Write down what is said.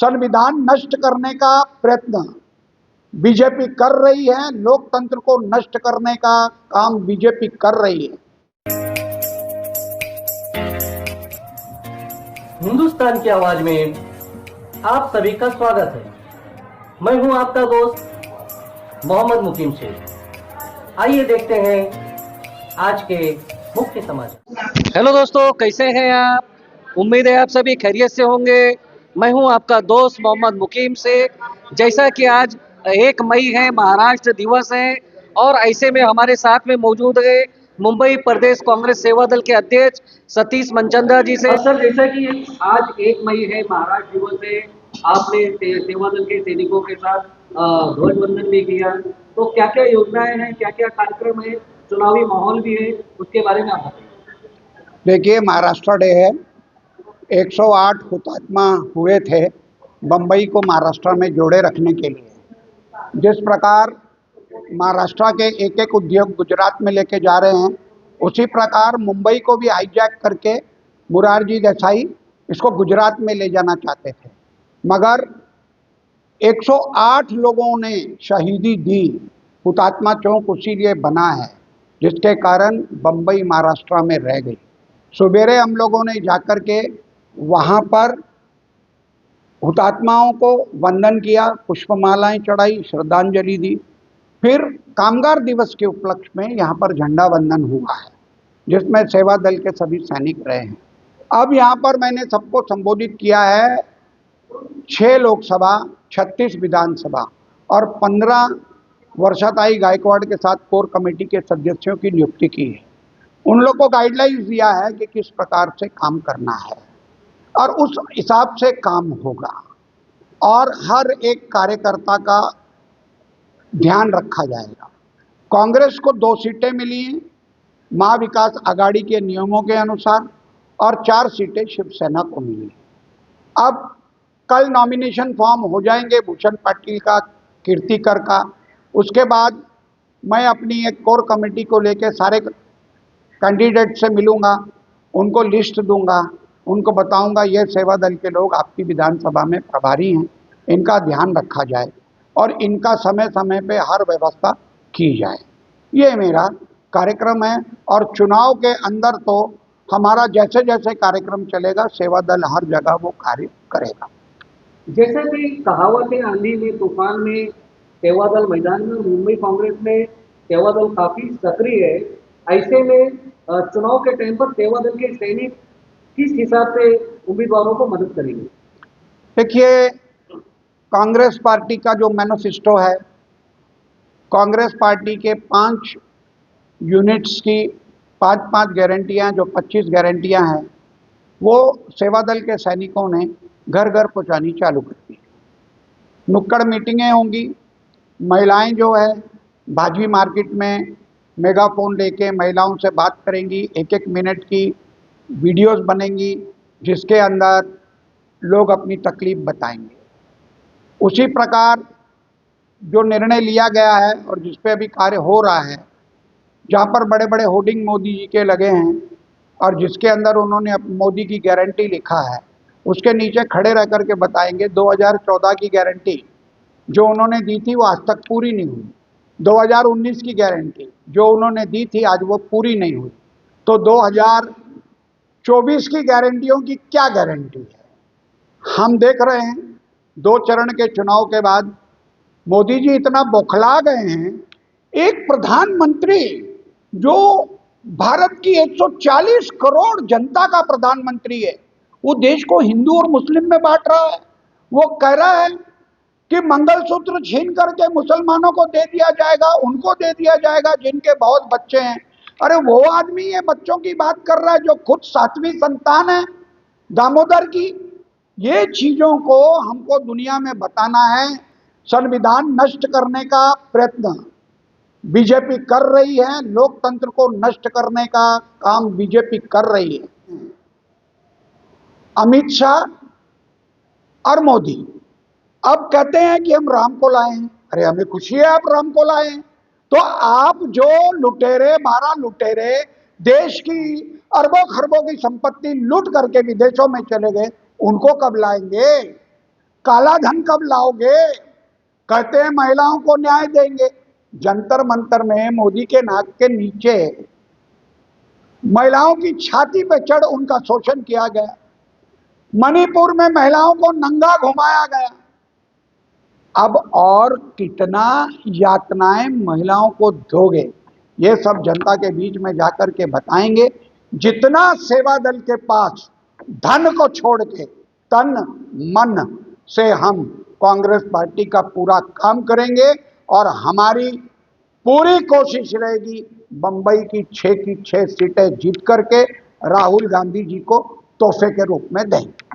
संविधान नष्ट करने का प्रयत्न बीजेपी कर रही है। लोकतंत्र को नष्ट करने का काम बीजेपी कर रही है। हिंदुस्तान की आवाज में आप सभी का स्वागत है। मैं हूं आपका दोस्त मोहम्मद मुकीम शेख। आइए देखते हैं आज के मुख्य समाचार। हेलो दोस्तों, कैसे हैं आप? उम्मीद है आप सभी खैरियत से होंगे। मैं हूं आपका दोस्त मोहम्मद मुकीम शेख। जैसा कि आज 1 मई है, महाराष्ट्र दिवस है, और ऐसे में हमारे साथ में मौजूद है मुंबई प्रदेश कांग्रेस सेवा दल के अध्यक्ष सतीश मनचंदा जी से। सर, जैसा कि आज 1 मई है, महाराष्ट्र दिवस है, आपने सेवा दल के सैनिकों के साथ ध्वजवंदन भी किया, तो क्या क्या योजनाएं हैं, क्या क्या कार्यक्रम है, चुनावी माहौल भी है, उसके बारे में आप बताइए। देखिए, महाराष्ट्र डे है। 108 हुतात्मा हुए थे बम्बई को महाराष्ट्र में जोड़े रखने के लिए। जिस प्रकार महाराष्ट्र के एक एक उद्योग गुजरात में लेके जा रहे हैं, उसी प्रकार मुंबई को भी हाईजैक करके मुरारजी देसाई इसको गुजरात में ले जाना चाहते थे, मगर 108 लोगों ने शहीदी दी। हुतात्मा चौक उसी लिए बना है, जिसके कारण बम्बई महाराष्ट्र में रह गई। सवेरे हम लोगों ने जाकर के वहाँ पर हुतात्माओं को वंदन किया, पुष्पमालाएं चढ़ाई, श्रद्धांजलि दी। फिर कामगार दिवस के उपलक्ष्य में यहाँ पर झंडा वंदन हुआ है, जिसमें सेवा दल के सभी सैनिक रहे हैं। अब यहाँ पर मैंने सबको संबोधित किया है। 6 लोकसभा, 36 विधानसभा और 15 वर्षाताई गायकवाड़ के साथ कोर कमेटी के सदस्यों की नियुक्ति की है। उन लोग को गाइडलाइंस दिया है कि किस प्रकार से काम करना है और उस हिसाब से काम होगा, और हर एक कार्यकर्ता का ध्यान रखा जाएगा। कांग्रेस को 2 सीटें मिली हैं महाविकास आघाड़ी के नियमों के अनुसार, और 4 सीटें शिवसेना को मिली। अब कल नॉमिनेशन फॉर्म हो जाएंगे भूषण पाटिल का, कीर्तिकर का। उसके बाद मैं अपनी एक कोर कमेटी को लेकर सारे कैंडिडेट से मिलूंगा, उनको लिस्ट दूंगा, उनको बताऊंगा ये सेवा दल के लोग आपकी विधानसभा में प्रभारी हैं, इनका ध्यान रखा जाए और इनका समय समय पे हर व्यवस्था की जाए। ये मेरा कार्यक्रम है, और चुनाव के अंदर तो हमारा जैसे जैसे कार्यक्रम चलेगा, सेवा दल हर जगह वो कार्य करेगा। जैसे कि कहावत है, आंधी में तूफान में सेवा दल मैदान में, मुंबई कांग्रेस में सेवा दल काफी सक्रिय है। ऐसे में चुनाव के टाइम पर सेवा दल के सैनिक किस हिसाब से उम्मीदवारों को मदद करेंगे? देखिए, कांग्रेस पार्टी का जो मैनिफेस्टो है, कांग्रेस पार्टी के 5 यूनिट्स की 5-5 गारंटियाँ, जो 25 गारंटियाँ हैं, वो सेवा दल के सैनिकों ने घर घर पहुँचानी चालू कर दी। नुक्कड़ मीटिंगें होंगी, महिलाएं जो है भाजी मार्केट में मेगाफोन लेके महिलाओं से बात करेंगी, 1-1 मिनट की वीडियोस बनेंगी, जिसके अंदर लोग अपनी तकलीफ बताएंगे। उसी प्रकार जो निर्णय लिया गया है और जिस पे अभी कार्य हो रहा है, जहाँ पर बड़े बड़े होर्डिंग मोदी जी के लगे हैं और जिसके अंदर उन्होंने मोदी की गारंटी लिखा है, उसके नीचे खड़े रह कर के बताएंगे 2014 की गारंटी जो उन्होंने दी थी वो आज तक पूरी नहीं हुई। 2019 की गारंटी जो उन्होंने दी थी आज वो पूरी नहीं हुई। तो 2024 की गारंटियों की क्या गारंटी है? हम देख रहे हैं 2 चरण के चुनाव के बाद मोदी जी इतना बौखला गए हैं। एक प्रधानमंत्री जो भारत की 140 करोड़ जनता का प्रधानमंत्री है, वो देश को हिंदू और मुस्लिम में बांट रहा है। वो कह रहा है कि मंगलसूत्र छीन करके मुसलमानों को दे दिया जाएगा, उनको दे दिया जाएगा जिनके बहुत बच्चे हैं। अरे वो आदमी ये बच्चों की बात कर रहा है जो खुद 7वीं संतान है दामोदर की। ये चीजों को हमको दुनिया में बताना है। संविधान नष्ट करने का प्रयत्न बीजेपी कर रही है। लोकतंत्र को नष्ट करने का काम बीजेपी कर रही है। अमित शाह और मोदी अब कहते हैं कि हम राम को लाए हैं। अरे हमें खुशी है आप राम को लाए हैं, तो आप जो लुटेरे 12 लुटेरे देश की अरबों खरबों की संपत्ति लूट करके विदेशों में चले गए, उनको कब लाएंगे? काला धन कब लाओगे? कहते हैं महिलाओं को न्याय देंगे। जंतर मंतर में मोदी के नाक के नीचे महिलाओं की छाती पे चढ़ उनका शोषण किया गया। मणिपुर में महिलाओं को नंगा घुमाया गया। अब और कितना यातनाएं महिलाओं को दोगे, ये सब जनता के बीच में जाकर के बताएंगे। जितना सेवा दल के पास धन को छोड़ के तन मन से हम कांग्रेस पार्टी का पूरा काम करेंगे और हमारी पूरी कोशिश रहेगी बंबई की 6 सीटें जीत करके राहुल गांधी जी को तोहफे के रूप में देंगे।